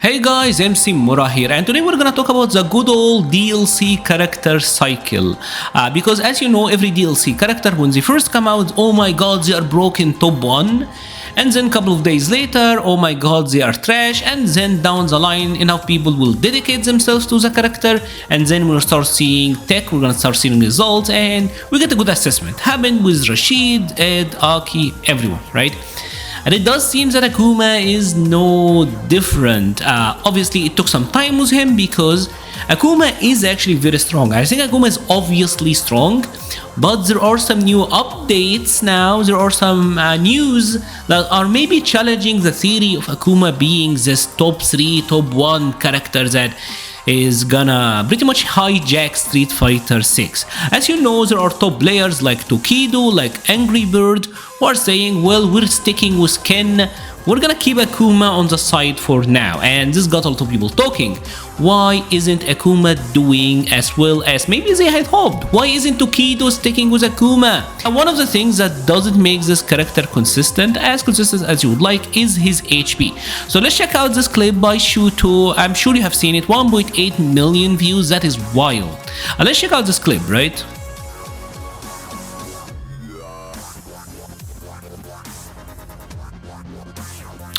Hey guys, MC Mura here, and today we're gonna talk about the good old DLC character cycle. Because as you know, every DLC character, when they first come out, oh my god, they are broken top 1. And then a couple of days later, oh my god, they are trash. And then down the line, enough people will dedicate themselves to the character. And then we'll start seeing tech, we're gonna start seeing results, and we get a good assessment. Happened with Rashid, Ed, Aki, everyone, right? And it does seem that Akuma is no different. Obviously, it took some time with him because Akuma is actually very strong. I think Akuma is obviously strong, but there are some new updates now. There are some news that are maybe challenging the theory of Akuma being this top 3, top 1 character that is gonna pretty much hijack Street Fighter 6. As you know, there are top players like Tokido, like Angry Bird, who are saying, well, we're sticking with Ken, we're gonna keep Akuma on the side for now. And this got a lot of people talking. Why isn't Akuma doing as well as maybe they had hoped? Why isn't Tokido sticking with Akuma? And one of the things that doesn't make this character consistent as you would like is his HP. So let's check out this clip by Shuto. I'm sure you have seen it, 1.8 million views, that is wild. Let's check out this clip, right?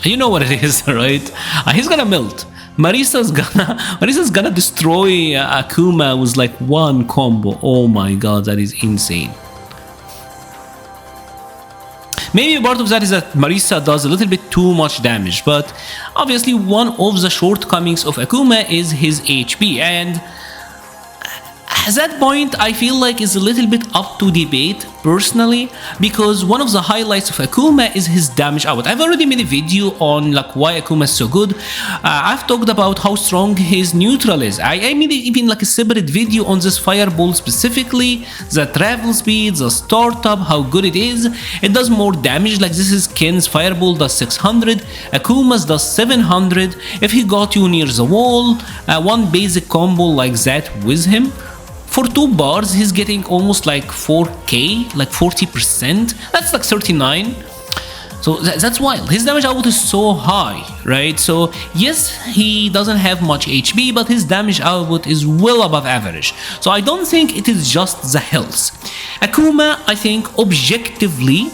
You know what it is, right? He's gonna melt. Marisa's gonna destroy Akuma with like one combo. Oh my god, that is insane. Maybe part of that is that Marisa does a little bit too much damage, but obviously one of the shortcomings of Akuma is his HP, and at that point I feel like it's a little bit up to debate personally, because one of the highlights of Akuma is his damage output. I've already made a video on like why Akuma is so good. I've talked about how strong his neutral is. I made even like a separate video on this fireball specifically, the travel speed, the startup, how good it is. It does more damage, like this is Ken's fireball does 600, Akuma's does 700. If he got you near the wall, one basic combo like that with him, for 2 bars, he's getting almost like 4k, like 40%. That's like 39. So that's wild. His damage output is so high, right? So yes, he doesn't have much HP, but his damage output is well above average. So I don't think it is just the health. Akuma, I think, objectively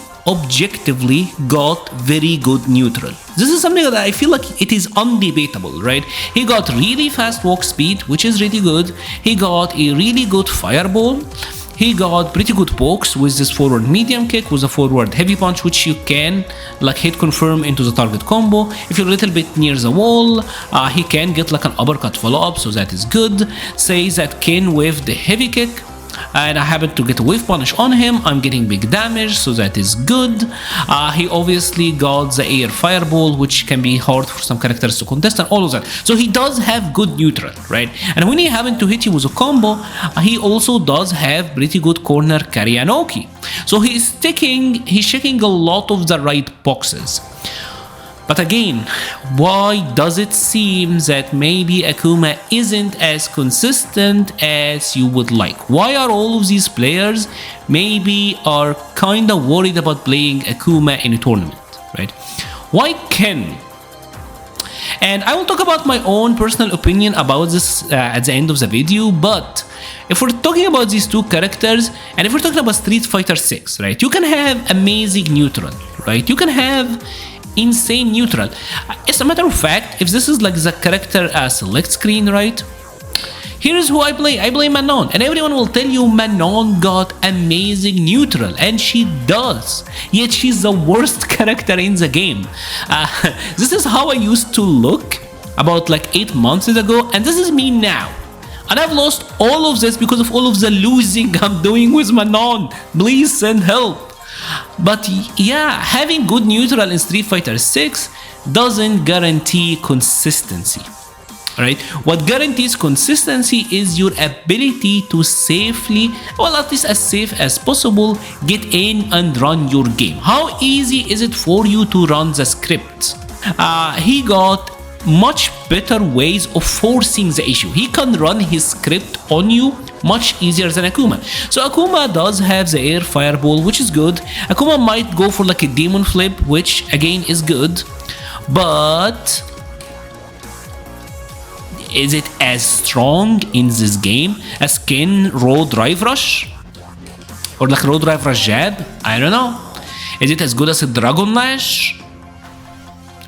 got very good neutral. This is something that I feel like it is undebatable, right? He got really fast walk speed, which is really good. He got a really good fireball. He got pretty good pokes with this forward medium kick, with a forward heavy punch, which you can like hit confirm into the target combo. If you're a little bit near the wall, he can get like an uppercut follow-up, so that is good. Say that Ken with the heavy kick, and I happen to get a wave punish on him, I'm getting big damage, so that is good. He obviously got the air fireball, which can be hard for some characters to contest, and all of that. So he does have good neutral, right? And when he happen to hit you with a combo, he also does have pretty good corner karaoke. So he's checking a lot of the right boxes. But again, why does it seem that maybe Akuma isn't as consistent as you would like? Why are all of these players maybe are kinda worried about playing Akuma in a tournament, right? Why Ken? And I will talk about my own personal opinion about this at the end of the video, but if we're talking about these two characters, and if we're talking about Street Fighter 6, right? You can have amazing neutral, right? You can have insane neutral. As a matter of fact, if this is like the character select screen, right? Here's who I play Manon, and everyone will tell you Manon got amazing neutral, and she does, yet she's the worst character in the game. This is how I used to look about like 8 months ago, and this is me now. And I've lost all of this because of all of the losing I'm doing with Manon. Please send help. But yeah, having good neutral in Street Fighter 6 doesn't guarantee consistency. Alright, what guarantees consistency is your ability to safely, well, at least as safe as possible, get in and run your game. How easy is it for you to run the script? He got much better ways of forcing the issue. He can run his script on you much easier than Akuma. So Akuma does have the air fireball, which is good. Akuma might go for like a demon flip, which again is good, but is it as strong in this game as Ken Raw Drive Rush? Or like Raw Drive Rush Jab? I don't know. Is it as good as a Dragon Lash?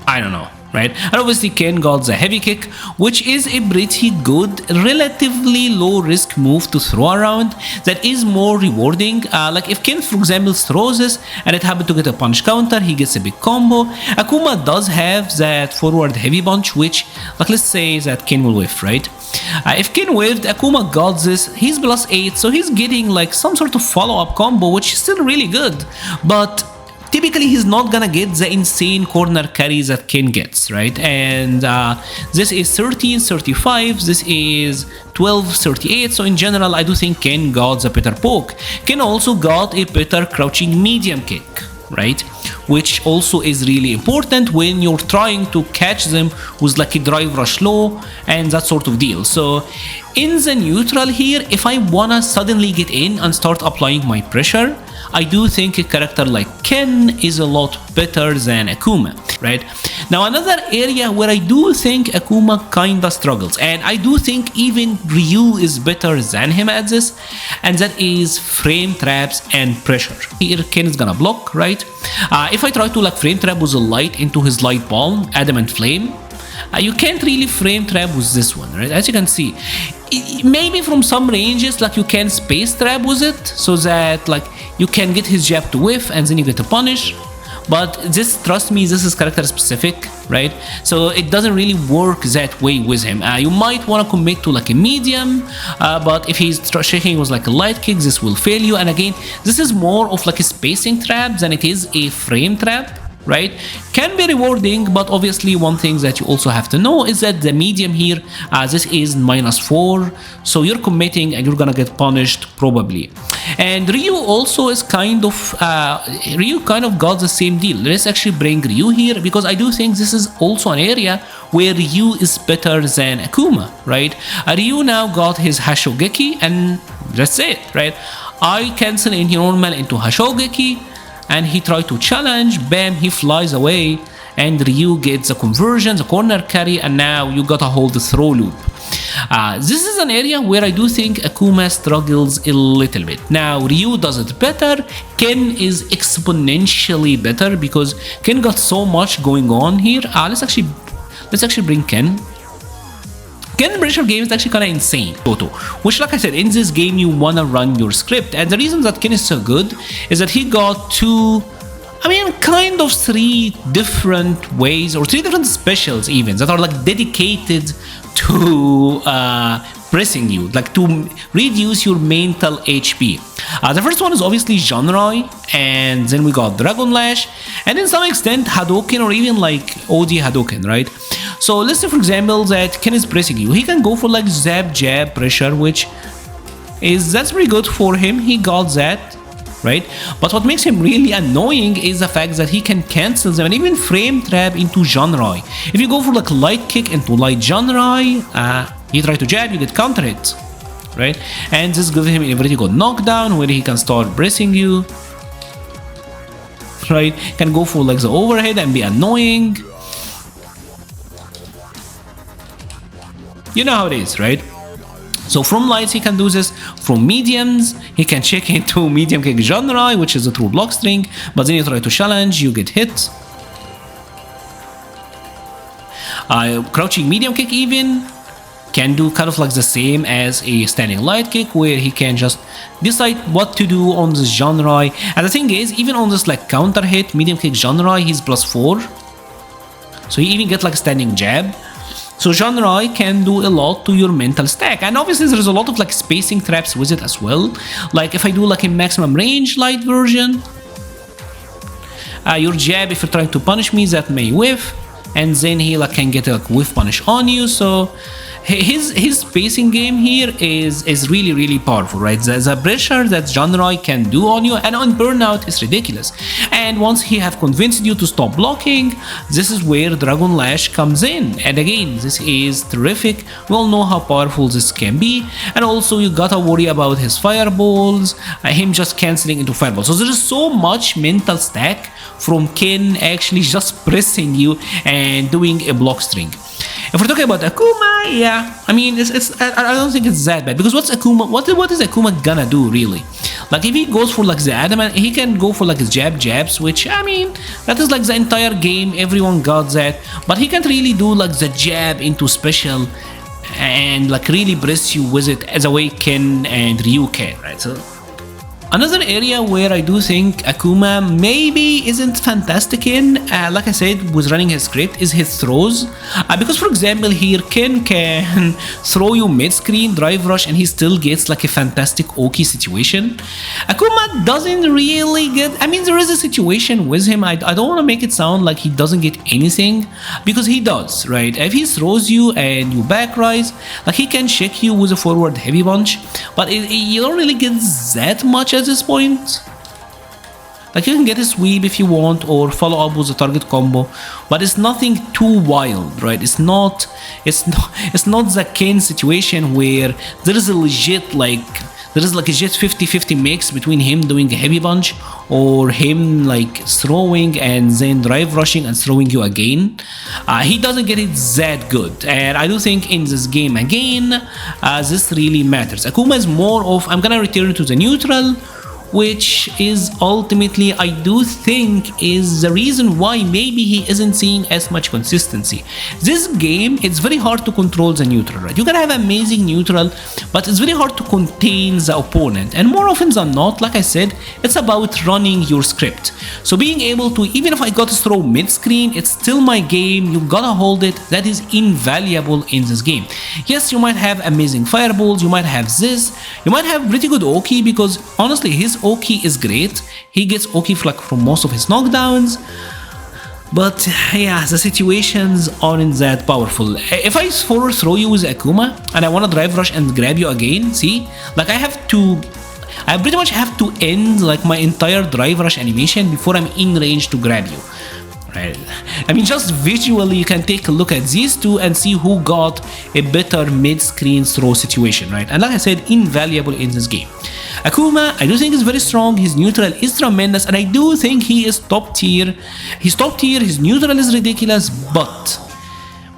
I don't know, right? And obviously Ken got the heavy kick, which is a pretty good, relatively low risk move to throw around that is more rewarding. Like if Ken, for example, throws this and it happened to get a punch counter, he gets a big combo. Akuma does have that forward heavy punch, which, like let's say that Ken will whiff, right? If Ken whiffed, Akuma got this, he's +8, so he's getting like some sort of follow-up combo, which is still really good. But typically he's not gonna get the insane corner carries that Ken gets, right? And this is 13-35, this is 12-38, so in general I do think Ken got the better poke. Ken also got a better crouching medium kick, right? Which also is really important when you're trying to catch them with like a drive rush low and that sort of deal. So in the neutral here, if I wanna suddenly get in and start applying my pressure, I do think a character like Ken is a lot better than Akuma, right? Now another area where I do think Akuma kinda struggles, and I do think even Ryu is better than him at this, and that is frame traps and pressure. Here Ken is gonna block, right? If I try to like frame trap with a light into his light palm, adamant flame, you can't really frame trap with this one, right? As you can see, maybe from some ranges like you can space trap with it so that like you can get his jab to whiff and then you get a punish. But this, trust me, this is character specific, right? So it doesn't really work that way with him. You might want to commit to like a medium, but if he's shaking with like a light kick, this will fail you. And again, this is more of like a spacing trap than it is a frame trap, right? Can be rewarding, but obviously one thing that you also have to know is that the medium here, this is -4, so you're committing and you're gonna get punished probably. And Ryu also is Ryu kind of got the same deal. Let's actually bring Ryu here because I do think this is also an area where Ryu is better than Akuma, right? Ryu now got his Hashogeki and that's it, right? I cancel in normal into Hashogeki and he tried to challenge, bam, he flies away and Ryu gets the conversion, the corner carry, and now you gotta hold the throw loop. This is an area where I do think Akuma struggles a little bit. Now Ryu does it better, Ken is exponentially better because Ken got so much going on here. Let's actually bring Ken. Ken pressure game is actually kind of insane, which like I said, in this game you wanna run your script, and the reason that Ken is so good is that he got kind of 3 different ways or 3 different specials even that are like dedicated to pressing you, like to reduce your mental HP. The first one is obviously Genre, and then we got Dragon Lash, and in some extent Hadouken or even like OD Hadouken, right? So let's say for example that Ken is pressing you, he can go for like zap jab pressure, that's pretty good for him, he got that, right? But what makes him really annoying is the fact that he can cancel them and even frame trap into Genre. If you go for like light kick into light Genre, he try to jab, you get counter hit, right? And this gives him a very good knockdown where he can start pressing you, right? Can go for like the overhead and be annoying. You know how it is, right? So from lights he can do this, from mediums he can check into medium kick Genre, which is a true block string, but then you try to challenge, you get hit. Crouching medium kick even can do kind of like the same as a standing light kick, where he can just decide what to do on this Genre. And the thing is, even on this like counter hit medium kick Genre, he's +4, so he even gets like a standing jab. So Genre can do a lot to your mental stack, and obviously there's a lot of like spacing traps with it as well. Like if I do like a maximum range light version, your jab, if you're trying to punish me, that may whiff, and then he like can get a whiff punish on you. So his spacing game here is really powerful, right? The pressure that Genre can do on you and on burnout is ridiculous. And once he have convinced you to stop blocking, this is where Dragon Lash comes in. And again, this is terrific. We all know how powerful this can be. And also you gotta worry about his fireballs, him just canceling into fireballs. So there is so much mental stack from Ken actually just pressing you and doing a block string. If we're talking about Akuma, yeah, I mean, I don't think it's that bad because what's Akuma? What is Akuma gonna do really? Like if he goes for like the adamant, he can go for like his jab switch. I mean, that is like the entire game. Everyone got that, but he can't really do like the jab into special and like really press you with it as a way Ken and Ryu can, right? So another area where I do think Akuma maybe isn't fantastic in, like I said, with running his script, is his throws. Because for example here, Ken can throw you mid-screen, drive rush, and he still gets like a fantastic Oki situation. Akuma doesn't really get, I mean there is a situation with him, I don't want to make it sound like he doesn't get anything, because he does, right? If he throws you and you back rise, like he can shake you with a forward heavy punch, but you don't really get that much at this point. Like you can get a sweep if you want or follow up with a target combo, but it's nothing too wild, right? It's not the Ken situation where there is a legit like a legit 50-50 mix between him doing a heavy punch or him like throwing and then drive rushing and throwing you again. He doesn't get it that good, and I do think in this game again this really matters. Akuma is more of, I'm gonna return to the neutral, which is ultimately, I do think, is the reason why maybe he isn't seeing as much consistency. This game, it's very hard to control the neutral, right? You can have amazing neutral, but it's very hard to contain the opponent, and more often than not, like I said, it's about running your script. So being able to, even if I got to throw mid-screen, it's still my game, you gotta hold it. That is invaluable in this game. Yes, you might have amazing fireballs, you might have this, you might have pretty good Oki, because honestly, his Oki is great. He gets Oki from most of his knockdowns, but yeah, the situations aren't that powerful. If I forward throw you with Akuma and I want to drive rush and grab you again, see, like I pretty much have to end like my entire drive rush animation before I'm in range to grab you. Right. I mean, just visually you can take a look at these two and see who got a better mid-screen throw situation, right? And like I said, invaluable in this game. Akuma, I do think is very strong, his neutral is tremendous, and I do think he is top tier. He's top tier, his neutral is ridiculous, but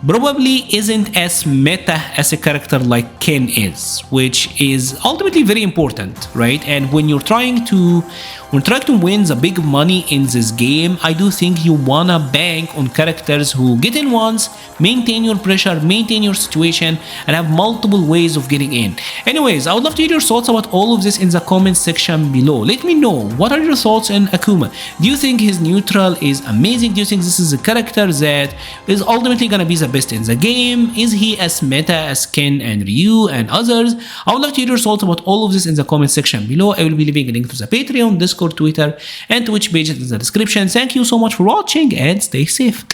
probably isn't as meta as a character like Ken is, which is ultimately very important, right? And when you're trying to win the big money in this game, I do think you wanna bank on characters who get in once, maintain your pressure, maintain your situation, and have multiple ways of getting in. Anyways, I would love to hear your thoughts about all of this in the comments section below. Let me know, what are your thoughts on Akuma? Do you think his neutral is amazing? Do you think this is a character that is ultimately gonna be the best in the game? Is he as meta as Ken and Ryu and others? I would love to hear your thoughts about all of this in the comment section below. I will be leaving a link to the Patreon, Discord, Twitter, and Twitch pages in the description. Thank you so much for watching and stay safe.